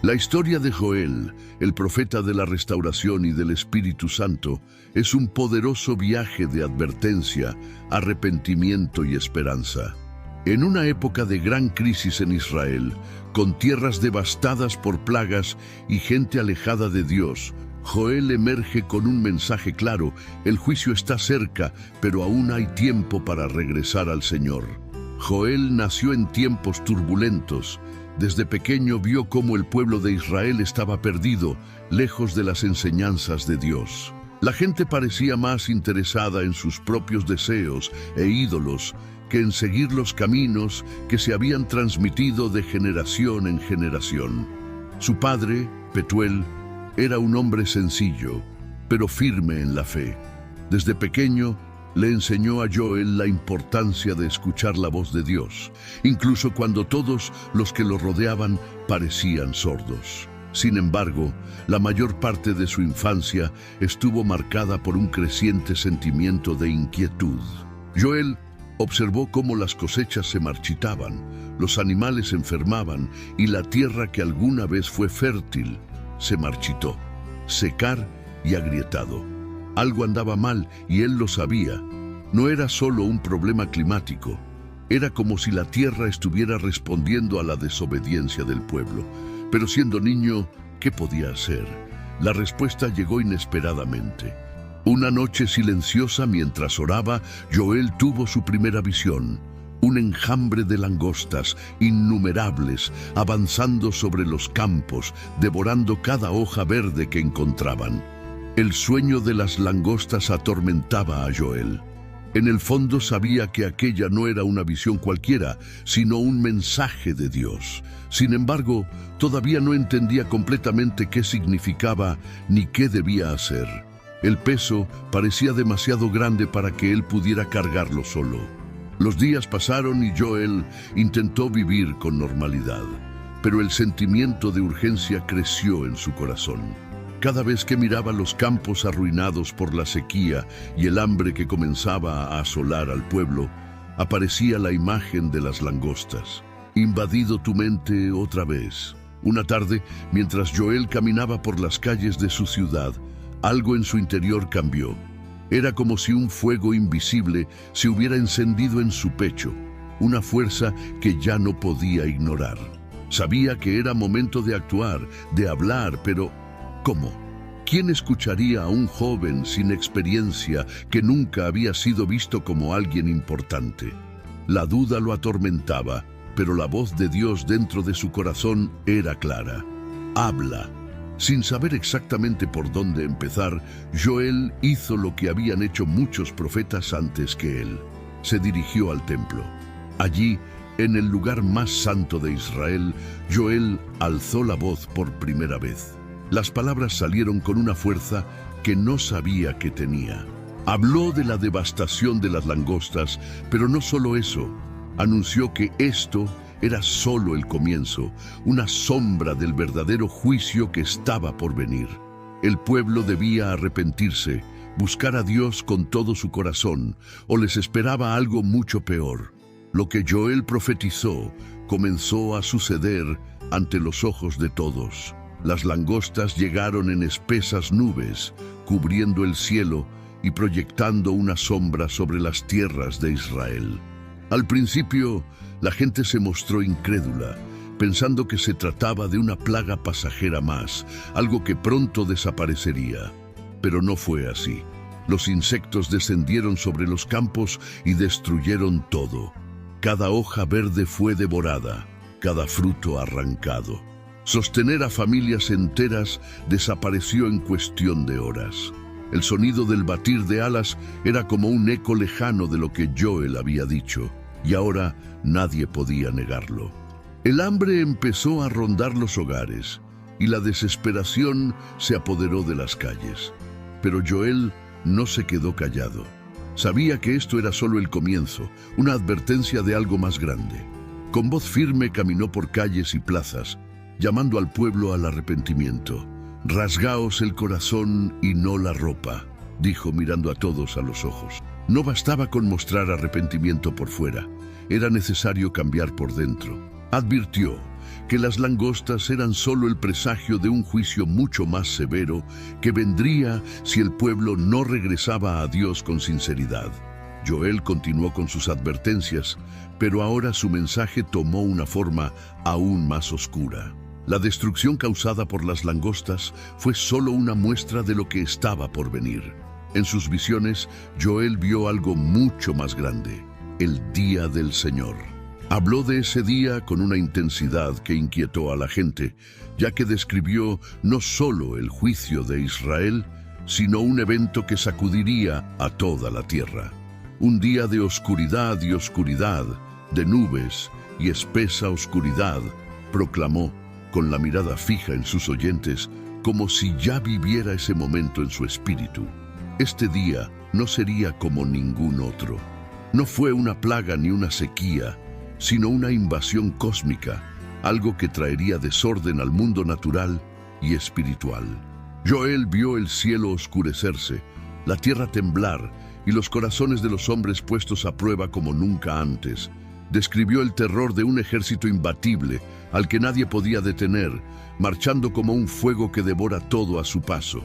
La historia de Joel, el profeta de la restauración y del Espíritu Santo, es un poderoso viaje de advertencia, arrepentimiento y esperanza. En una época de gran crisis en Israel, con tierras devastadas por plagas y gente alejada de Dios, Joel emerge con un mensaje claro: el juicio está cerca, pero aún hay tiempo para regresar al Señor. Joel nació en tiempos turbulentos. Desde pequeño vio cómo el pueblo de Israel estaba perdido, lejos de las enseñanzas de Dios. La gente parecía más interesada en sus propios deseos e ídolos que en seguir los caminos que se habían transmitido de generación en generación. Su padre, Petuel, era un hombre sencillo, pero firme en la fe. Desde pequeño, le enseñó a Joel la importancia de escuchar la voz de Dios, incluso cuando todos los que lo rodeaban parecían sordos. Sin embargo, la mayor parte de su infancia estuvo marcada por un creciente sentimiento de inquietud. Joel observó cómo las cosechas se marchitaban, los animales se enfermaban y la tierra que alguna vez fue fértil se marchitó, secar y agrietado. Algo andaba mal y él lo sabía. No era solo un problema climático. Era como si la tierra estuviera respondiendo a la desobediencia del pueblo. Pero siendo niño, ¿qué podía hacer? La respuesta llegó inesperadamente. Una noche silenciosa, mientras oraba, Joel tuvo su primera visión. Un enjambre de langostas, innumerables, avanzando sobre los campos, devorando cada hoja verde que encontraban. El sueño de las langostas atormentaba a Joel. En el fondo sabía que aquella no era una visión cualquiera, sino un mensaje de Dios. Sin embargo, todavía no entendía completamente qué significaba ni qué debía hacer. El peso parecía demasiado grande para que él pudiera cargarlo solo. Los días pasaron y Joel intentó vivir con normalidad, pero el sentimiento de urgencia creció en su corazón. Cada vez que miraba los campos arruinados por la sequía y el hambre que comenzaba a asolar al pueblo, aparecía la imagen de las langostas. Invadido tu mente otra vez. Una tarde, mientras Joel caminaba por las calles de su ciudad, algo en su interior cambió. Era como si un fuego invisible se hubiera encendido en su pecho, una fuerza que ya no podía ignorar. Sabía que era momento de actuar, de hablar, pero ¿cómo? ¿Quién escucharía a un joven sin experiencia que nunca había sido visto como alguien importante? La duda lo atormentaba, pero la voz de Dios dentro de su corazón era clara. Habla. Sin saber exactamente por dónde empezar, Joel hizo lo que habían hecho muchos profetas antes que él. Se dirigió al templo. Allí, en el lugar más santo de Israel, Joel alzó la voz por primera vez. Las palabras salieron con una fuerza que no sabía que tenía. Habló de la devastación de las langostas, pero no solo eso. Anunció que esto era solo el comienzo, una sombra del verdadero juicio que estaba por venir. El pueblo debía arrepentirse, buscar a Dios con todo su corazón, o les esperaba algo mucho peor. Lo que Joel profetizó comenzó a suceder ante los ojos de todos. Las langostas llegaron en espesas nubes, cubriendo el cielo y proyectando una sombra sobre las tierras de Israel. Al principio, la gente se mostró incrédula, pensando que se trataba de una plaga pasajera más, algo que pronto desaparecería. Pero no fue así. Los insectos descendieron sobre los campos y destruyeron todo. Cada hoja verde fue devorada, cada fruto arrancado. Sostener a familias enteras desapareció en cuestión de horas. El sonido del batir de alas era como un eco lejano de lo que Joel había dicho, y ahora nadie podía negarlo. El hambre empezó a rondar los hogares, y la desesperación se apoderó de las calles. Pero Joel no se quedó callado. Sabía que esto era solo el comienzo, una advertencia de algo más grande. Con voz firme caminó por calles y plazas, llamando al pueblo al arrepentimiento. «Rasgaos el corazón y no la ropa», dijo mirando a todos a los ojos. No bastaba con mostrar arrepentimiento por fuera, era necesario cambiar por dentro. Advirtió, que las langostas eran solo el presagio de un juicio mucho más severo que vendría si el pueblo no regresaba a Dios con sinceridad. Joel continuó con sus advertencias, pero ahora su mensaje tomó una forma aún más oscura. La destrucción causada por las langostas fue solo una muestra de lo que estaba por venir. En sus visiones, Joel vio algo mucho más grande: el día del Señor. Habló de ese día con una intensidad que inquietó a la gente, ya que describió no solo el juicio de Israel, sino un evento que sacudiría a toda la tierra. Un día de oscuridad y oscuridad, de nubes y espesa oscuridad, proclamó, con la mirada fija en sus oyentes, como si ya viviera ese momento en su espíritu. Este día no sería como ningún otro. No fue una plaga ni una sequía, sino una invasión cósmica, algo que traería desorden al mundo natural y espiritual. Joel vio el cielo oscurecerse, la tierra temblar y los corazones de los hombres puestos a prueba como nunca antes. Describió el terror de un ejército imbatible al que nadie podía detener, marchando como un fuego que devora todo a su paso.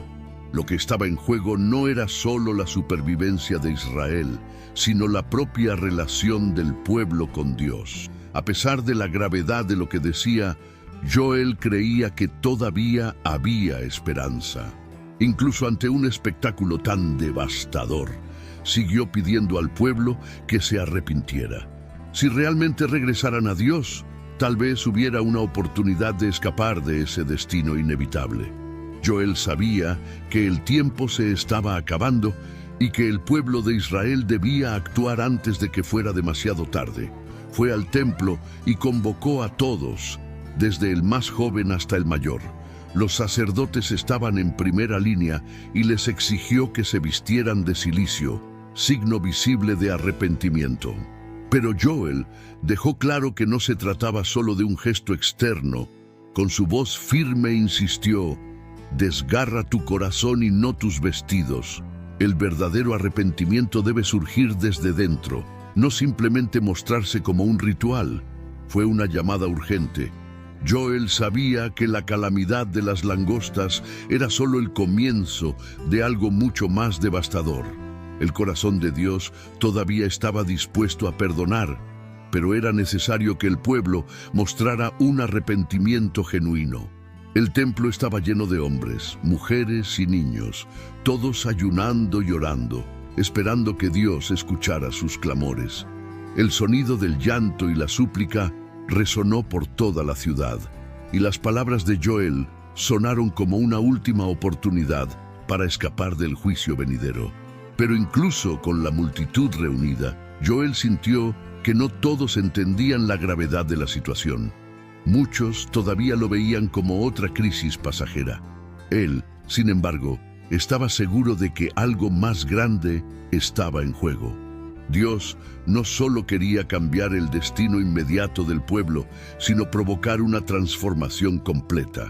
Lo que estaba en juego no era solo la supervivencia de Israel, sino la propia relación del pueblo con Dios. A pesar de la gravedad de lo que decía, Joel creía que todavía había esperanza. Incluso ante un espectáculo tan devastador, siguió pidiendo al pueblo que se arrepintiera. Si realmente regresaran a Dios, tal vez hubiera una oportunidad de escapar de ese destino inevitable. Joel sabía que el tiempo se estaba acabando y que el pueblo de Israel debía actuar antes de que fuera demasiado tarde. Fue al templo y convocó a todos, desde el más joven hasta el mayor. Los sacerdotes estaban en primera línea y les exigió que se vistieran de cilicio, signo visible de arrepentimiento. Pero Joel dejó claro que no se trataba solo de un gesto externo. Con su voz firme insistió: «Desgarra tu corazón y no tus vestidos». El verdadero arrepentimiento debe surgir desde dentro, no simplemente mostrarse como un ritual. Fue una llamada urgente. Joel sabía que la calamidad de las langostas era solo el comienzo de algo mucho más devastador. El corazón de Dios todavía estaba dispuesto a perdonar, pero era necesario que el pueblo mostrara un arrepentimiento genuino. El templo estaba lleno de hombres, mujeres y niños, todos ayunando y orando, esperando que Dios escuchara sus clamores. El sonido del llanto y la súplica resonó por toda la ciudad, y las palabras de Joel sonaron como una última oportunidad para escapar del juicio venidero. Pero incluso con la multitud reunida, Joel sintió que no todos entendían la gravedad de la situación. Muchos todavía lo veían como otra crisis pasajera. Él, sin embargo, estaba seguro de que algo más grande estaba en juego. Dios no solo quería cambiar el destino inmediato del pueblo, sino provocar una transformación completa.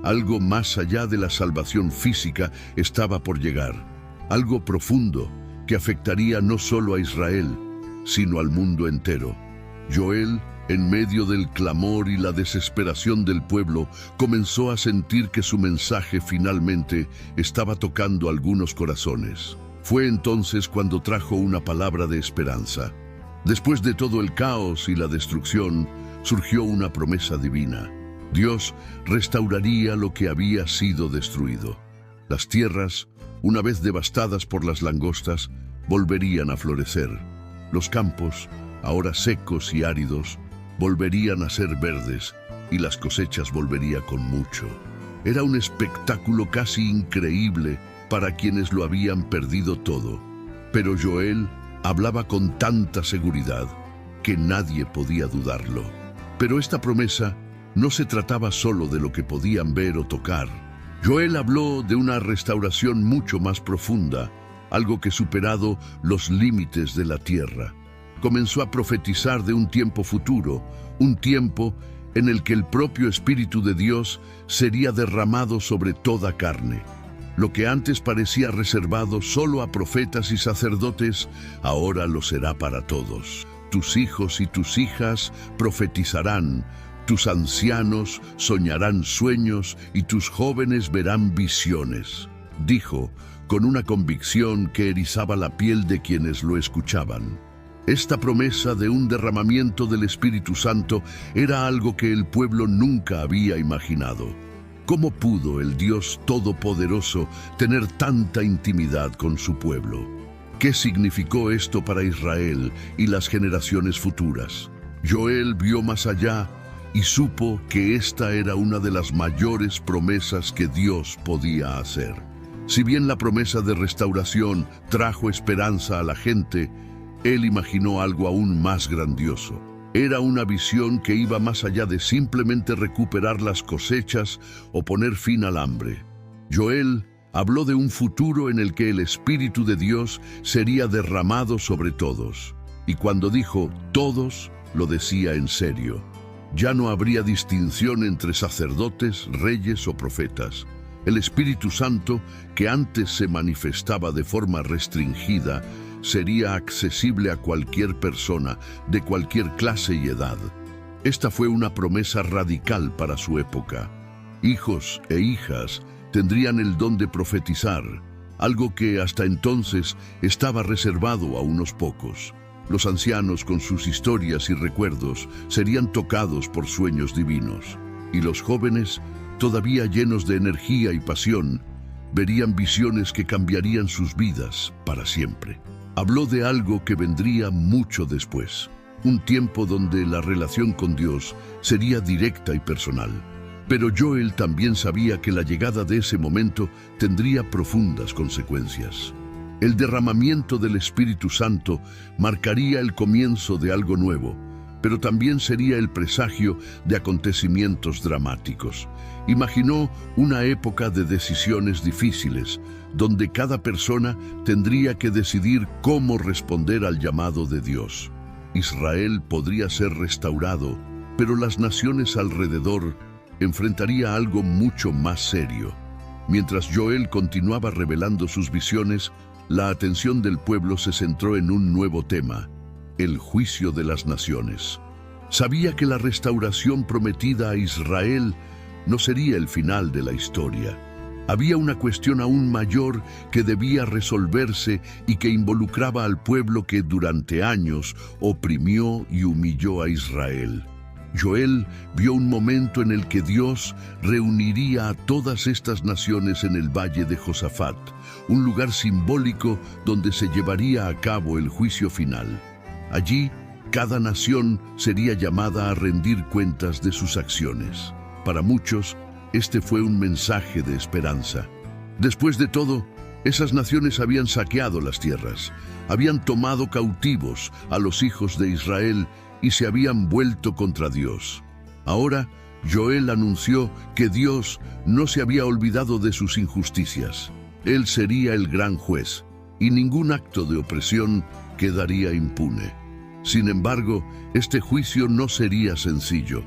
Algo más allá de la salvación física estaba por llegar. Algo profundo que afectaría no solo a Israel, sino al mundo entero. Joel, en medio del clamor y la desesperación del pueblo, comenzó a sentir que su mensaje finalmente estaba tocando algunos corazones. Fue entonces cuando trajo una palabra de esperanza. Después de todo el caos y la destrucción, surgió una promesa divina. Dios restauraría lo que había sido destruido. Las tierras, una vez devastadas por las langostas, volverían a florecer. Los campos, ahora secos y áridos, volverían a ser verdes y las cosechas volverían con mucho. Era un espectáculo casi increíble para quienes lo habían perdido todo. Pero Joel hablaba con tanta seguridad que nadie podía dudarlo. Pero esta promesa no se trataba solo de lo que podían ver o tocar. Joel habló de una restauración mucho más profunda, algo que superado los límites de la tierra. Comenzó a profetizar de un tiempo futuro, un tiempo en el que el propio Espíritu de Dios sería derramado sobre toda carne. Lo que antes parecía reservado solo a profetas y sacerdotes, ahora lo será para todos. Tus hijos y tus hijas profetizarán, Tus ancianos soñarán sueños y tus jóvenes verán visiones, dijo con una convicción que erizaba la piel de quienes lo escuchaban. Esta promesa de un derramamiento del Espíritu Santo era algo que el pueblo nunca había imaginado. ¿Cómo pudo el Dios Todopoderoso tener tanta intimidad con su pueblo? ¿Qué significó esto para Israel y las generaciones futuras? Joel vio más allá y supo que esta era una de las mayores promesas que Dios podía hacer. Si bien la promesa de restauración trajo esperanza a la gente, él imaginó algo aún más grandioso. Era una visión que iba más allá de simplemente recuperar las cosechas o poner fin al hambre. Joel habló de un futuro en el que el Espíritu de Dios sería derramado sobre todos. Y cuando dijo todos, lo decía en serio. Ya no habría distinción entre sacerdotes, reyes o profetas. El Espíritu Santo, que antes se manifestaba de forma restringida, sería accesible a cualquier persona, de cualquier clase y edad. Esta fue una promesa radical para su época. Hijos e hijas tendrían el don de profetizar, algo que hasta entonces estaba reservado a unos pocos. Los ancianos, con sus historias y recuerdos, serían tocados por sueños divinos. Y los jóvenes, todavía llenos de energía y pasión, verían visiones que cambiarían sus vidas para siempre. Habló de algo que vendría mucho después, un tiempo donde la relación con Dios sería directa y personal. Pero Joel también sabía que la llegada de ese momento tendría profundas consecuencias. El derramamiento del Espíritu Santo marcaría el comienzo de algo nuevo, pero también sería el presagio de acontecimientos dramáticos. Imaginó una época de decisiones difíciles, donde cada persona tendría que decidir cómo responder al llamado de Dios. Israel podría ser restaurado, pero las naciones alrededor enfrentarían algo mucho más serio. Mientras Joel continuaba revelando sus visiones, la atención del pueblo se centró en un nuevo tema: el juicio de las naciones. Sabía que la restauración prometida a Israel no sería el final de la historia. Había una cuestión aún mayor que debía resolverse y que involucraba al pueblo que durante años oprimió y humilló a Israel. Joel vio un momento en el que Dios reuniría a todas estas naciones en el valle de Josafat, un lugar simbólico donde se llevaría a cabo el juicio final. Allí, cada nación sería llamada a rendir cuentas de sus acciones. Para muchos, este fue un mensaje de esperanza. Después de todo, esas naciones habían saqueado las tierras, habían tomado cautivos a los hijos de Israel y se habían vuelto contra Dios. Ahora, Joel anunció que Dios no se había olvidado de sus injusticias. Él sería el gran juez, y ningún acto de opresión quedaría impune. Sin embargo, este juicio no sería sencillo.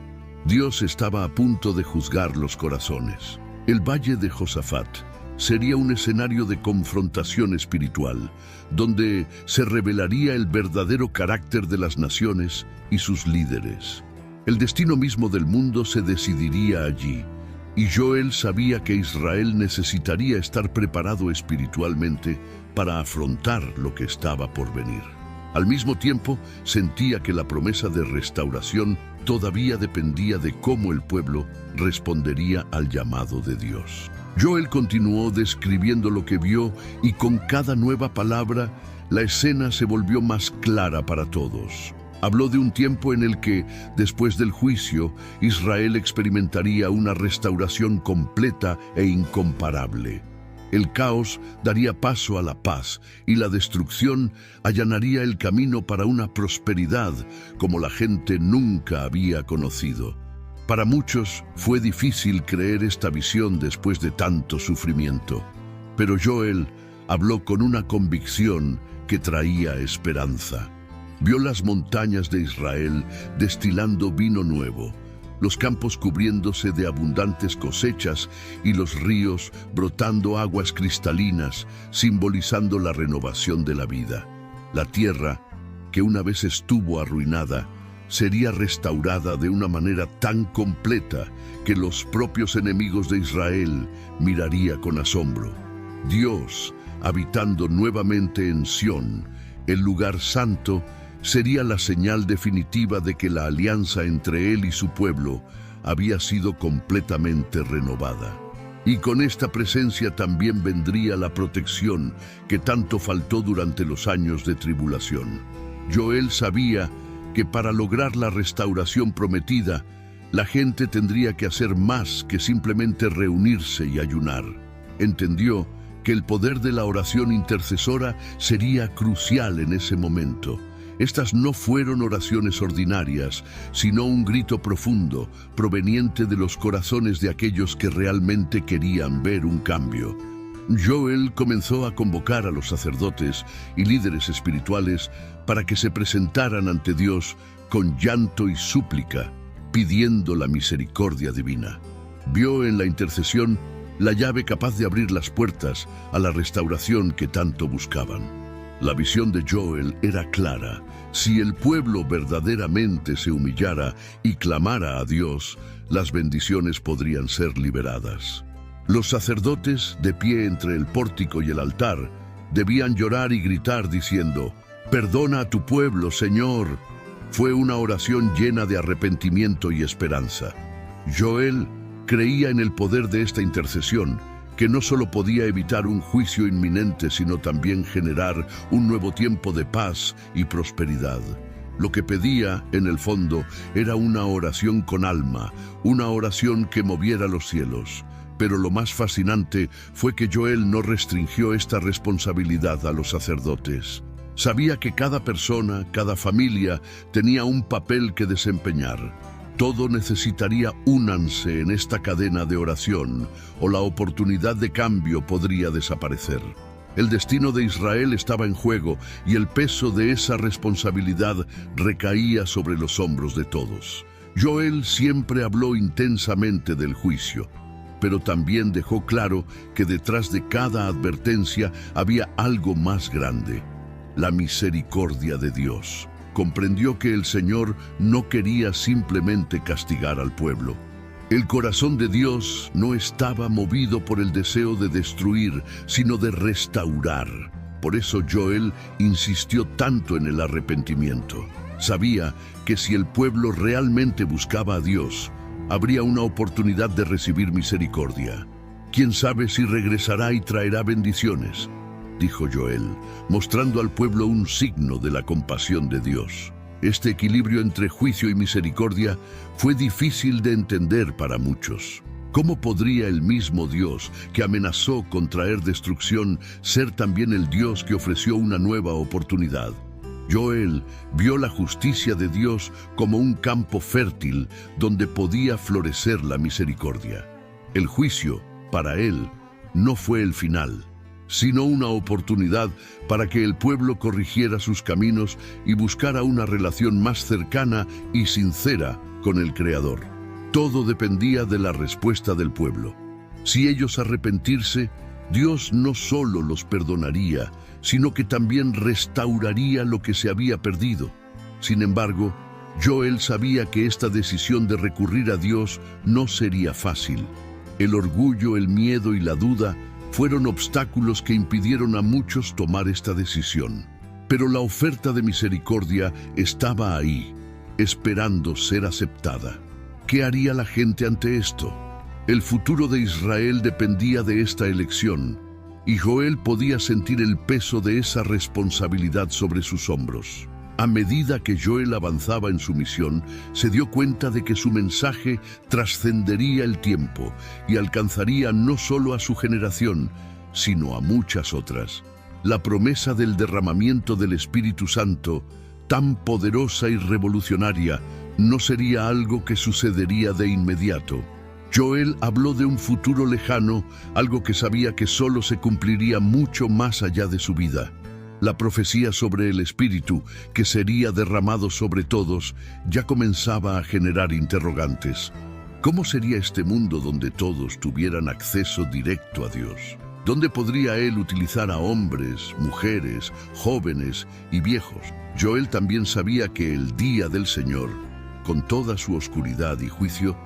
Dios estaba a punto de juzgar los corazones. El valle de Josafat sería un escenario de confrontación espiritual, donde se revelaría el verdadero carácter de las naciones y sus líderes. El destino mismo del mundo se decidiría allí, y Joel sabía que Israel necesitaría estar preparado espiritualmente para afrontar lo que estaba por venir. Al mismo tiempo, sentía que la promesa de restauración todavía dependía de cómo el pueblo respondería al llamado de Dios. Joel continuó describiendo lo que vio, y con cada nueva palabra, la escena se volvió más clara para todos. Habló de un tiempo en el que, después del juicio, Israel experimentaría una restauración completa e incomparable. El caos daría paso a la paz, y la destrucción allanaría el camino para una prosperidad como la gente nunca había conocido. Para muchos fue difícil creer esta visión después de tanto sufrimiento, pero Joel habló con una convicción que traía esperanza. Vio las montañas de Israel destilando vino nuevo, los campos cubriéndose de abundantes cosechas y los ríos brotando aguas cristalinas, simbolizando la renovación de la vida. La tierra, que una vez estuvo arruinada, sería restaurada de una manera tan completa que los propios enemigos de Israel miraría con asombro. Dios, habitando nuevamente en Sión, el lugar santo, sería la señal definitiva de que la alianza entre Él y su pueblo había sido completamente renovada. Y con esta presencia también vendría la protección que tanto faltó durante los años de tribulación. Joel sabía que para lograr la restauración prometida, la gente tendría que hacer más que simplemente reunirse y ayunar. Entendió que el poder de la oración intercesora sería crucial en ese momento. Estas no fueron oraciones ordinarias, sino un grito profundo, proveniente de los corazones de aquellos que realmente querían ver un cambio. Joel comenzó a convocar a los sacerdotes y líderes espirituales para que se presentaran ante Dios con llanto y súplica, pidiendo la misericordia divina. Vio en la intercesión la llave capaz de abrir las puertas a la restauración que tanto buscaban. La visión de Joel era clara. Si el pueblo verdaderamente se humillara y clamara a Dios, las bendiciones podrían ser liberadas. Los sacerdotes, de pie entre el pórtico y el altar, debían llorar y gritar diciendo: «Perdona a tu pueblo, Señor». Fue una oración llena de arrepentimiento y esperanza. Joel creía en el poder de esta intercesión, que no solo podía evitar un juicio inminente, sino también generar un nuevo tiempo de paz y prosperidad. Lo que pedía, en el fondo, era una oración con alma, una oración que moviera los cielos. Pero lo más fascinante fue que Joel no restringió esta responsabilidad a los sacerdotes. Sabía que cada persona, cada familia, tenía un papel que desempeñar. Todo necesitaría únanse en esta cadena de oración, o la oportunidad de cambio podría desaparecer. El destino de Israel estaba en juego y el peso de esa responsabilidad recaía sobre los hombros de todos. Joel siempre habló intensamente del juicio, pero también dejó claro que detrás de cada advertencia había algo más grande: la misericordia de Dios. Comprendió que el Señor no quería simplemente castigar al pueblo. El corazón de Dios no estaba movido por el deseo de destruir, sino de restaurar. Por eso Joel insistió tanto en el arrepentimiento. Sabía que si el pueblo realmente buscaba a Dios, habría una oportunidad de recibir misericordia. ¿Quién sabe si regresará y traerá bendiciones?, dijo Joel, mostrando al pueblo un signo de la compasión de Dios. Este equilibrio entre juicio y misericordia fue difícil de entender para muchos. ¿Cómo podría el mismo Dios que amenazó con traer destrucción ser también el Dios que ofreció una nueva oportunidad? Joel vio la justicia de Dios como un campo fértil donde podía florecer la misericordia. El juicio, para él, no fue el final, sino una oportunidad para que el pueblo corrigiera sus caminos y buscara una relación más cercana y sincera con el Creador. Todo dependía de la respuesta del pueblo. Si ellos arrepentirse, Dios no solo los perdonaría, sino que también restauraría lo que se había perdido. Sin embargo, Joel sabía que esta decisión de recurrir a Dios no sería fácil. El orgullo, el miedo y la duda fueron obstáculos que impidieron a muchos tomar esta decisión. Pero la oferta de misericordia estaba ahí, esperando ser aceptada. ¿Qué haría la gente ante esto? El futuro de Israel dependía de esta elección, y Joel podía sentir el peso de esa responsabilidad sobre sus hombros. A medida que Joel avanzaba en su misión, se dio cuenta de que su mensaje trascendería el tiempo y alcanzaría no solo a su generación, sino a muchas otras. La promesa del derramamiento del Espíritu Santo, tan poderosa y revolucionaria, no sería algo que sucedería de inmediato. Joel habló de un futuro lejano, algo que sabía que solo se cumpliría mucho más allá de su vida. La profecía sobre el Espíritu, que sería derramado sobre todos, ya comenzaba a generar interrogantes. ¿Cómo sería este mundo donde todos tuvieran acceso directo a Dios? ¿Dónde podría él utilizar a hombres, mujeres, jóvenes y viejos? Joel también sabía que el día del Señor, con toda su oscuridad y juicio,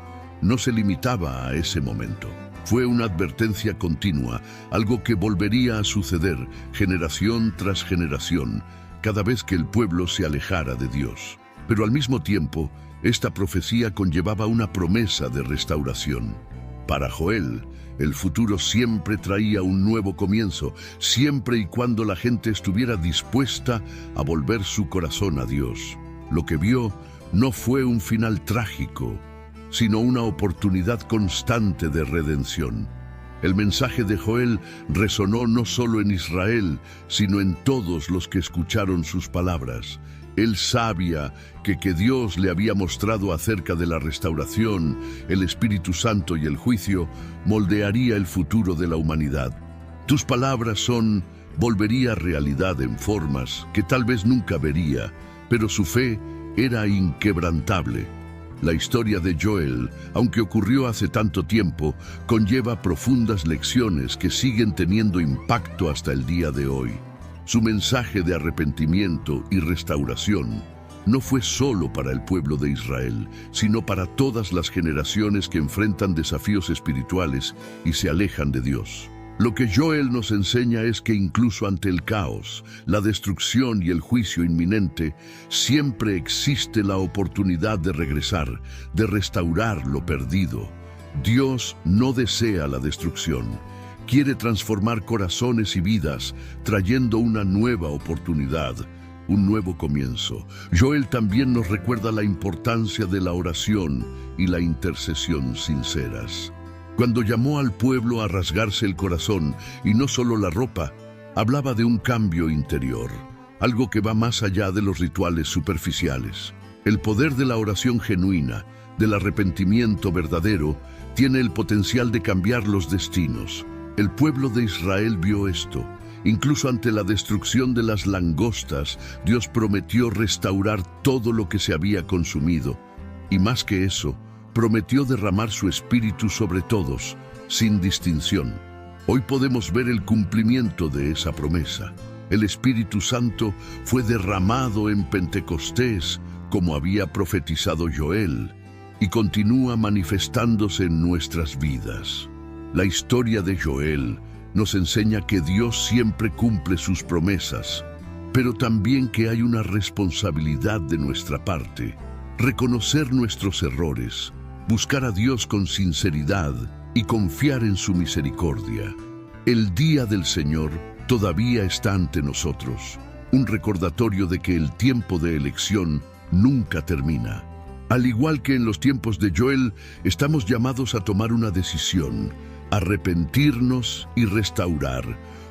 no se limitaba a ese momento. Fue una advertencia continua, algo que volvería a suceder generación tras generación, cada vez que el pueblo se alejara de Dios. Pero al mismo tiempo, esta profecía conllevaba una promesa de restauración. Para Joel, el futuro siempre traía un nuevo comienzo, siempre y cuando la gente estuviera dispuesta a volver su corazón a Dios. Lo que vio no fue un final trágico, sino una oportunidad constante de redención. El mensaje de Joel resonó no solo en Israel, sino en todos los que escucharon sus palabras. Él sabía que Dios le había mostrado acerca de la restauración, el Espíritu Santo y el juicio, moldearía el futuro de la humanidad. Tus palabras volvería realidad en formas que tal vez nunca vería, pero su fe era inquebrantable. La historia de Joel, aunque ocurrió hace tanto tiempo, conlleva profundas lecciones que siguen teniendo impacto hasta el día de hoy. Su mensaje de arrepentimiento y restauración no fue solo para el pueblo de Israel, sino para todas las generaciones que enfrentan desafíos espirituales y se alejan de Dios. Lo que Joel nos enseña es que incluso ante el caos, la destrucción y el juicio inminente, siempre existe la oportunidad de regresar, de restaurar lo perdido. Dios no desea la destrucción. Quiere transformar corazones y vidas, trayendo una nueva oportunidad, un nuevo comienzo. Joel también nos recuerda la importancia de la oración y la intercesión sinceras. Cuando llamó al pueblo a rasgarse el corazón, y no solo la ropa, hablaba de un cambio interior, algo que va más allá de los rituales superficiales. El poder de la oración genuina, del arrepentimiento verdadero, tiene el potencial de cambiar los destinos. El pueblo de Israel vio esto. Incluso ante la destrucción de las langostas, Dios prometió restaurar todo lo que se había consumido. Y más que eso, prometió derramar su espíritu sobre todos, sin distinción. Hoy podemos ver el cumplimiento de esa promesa. El Espíritu Santo fue derramado en Pentecostés, como había profetizado Joel, y continúa manifestándose en nuestras vidas. La historia de Joel nos enseña que Dios siempre cumple sus promesas, pero también que hay una responsabilidad de nuestra parte: reconocer nuestros errores, buscar a Dios con sinceridad y confiar en su misericordia. El día del Señor todavía está ante nosotros, un recordatorio de que el tiempo de elección nunca termina. Al igual que en los tiempos de Joel, estamos llamados a tomar una decisión: arrepentirnos y restaurar,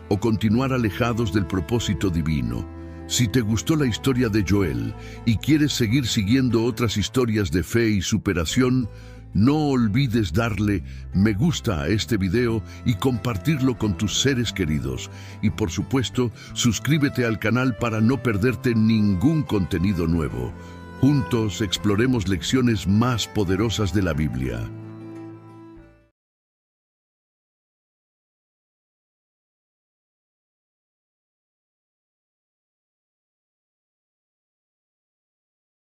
o continuar alejados del propósito divino. Si te gustó la historia de Joel y quieres seguir siguiendo otras historias de fe y superación, no olvides darle me gusta a este video y compartirlo con tus seres queridos. Y por supuesto, suscríbete al canal para no perderte ningún contenido nuevo. Juntos exploremos lecciones más poderosas de la Biblia.